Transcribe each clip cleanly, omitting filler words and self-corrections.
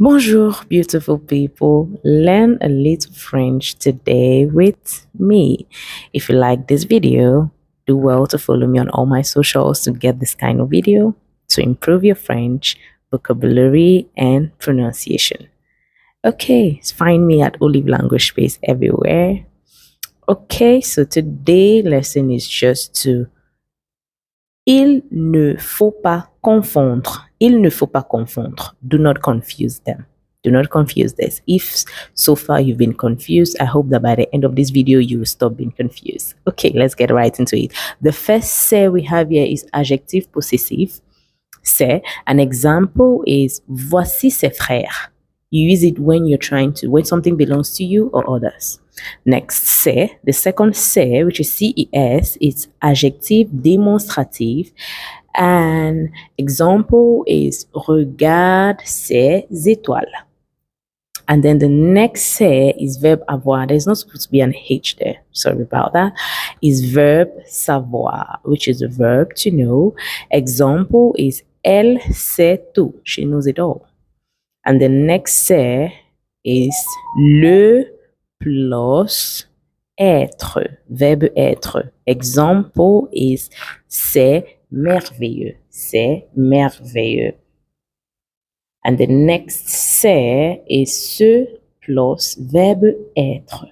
Bonjour, beautiful people. Learn a little French today with me. If you like this video, do well to follow me on all my socials to get this kind of video to improve your French vocabulary and pronunciation. Okay, find me at Olivelanguagespace everywhere. Okay, so today's lesson is just to il ne faut pas confondre. Il ne faut pas confondre. Do not confuse them. Do not confuse this. If so far you've been confused, I hope that by the end of this video, you will stop being confused. Okay, let's get right into it. The first say we have here is adjective possessive. C'est. An example is voici ses frères. You use it when you're when something belongs to you or others. Next, c'est. The second c'est, which is CES, is adjective demonstrative. An example is regarde ces étoiles. And then the next say is verb avoir. There's not supposed to be an H there. Sorry about that. Is verb savoir, which is a verb to know. Example is elle sait tout. She knows it all. And the next say is le plus être, verbe être. Example is c'est merveilleux. C'est merveilleux. And the next c'est is ce plus verbe être.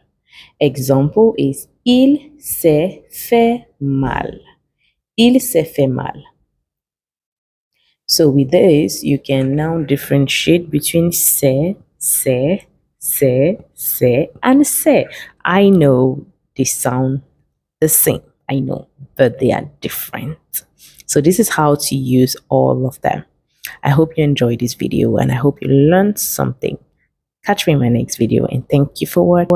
Example is il s'est fait mal. Il s'est fait mal. So with this, you can now differentiate between c'est, and c'est. I know they sound the same, I know, but they are different. So this is how to use all of them. I hope you enjoyed this video and I hope you learned something. Catch me in my next video and thank you for watching.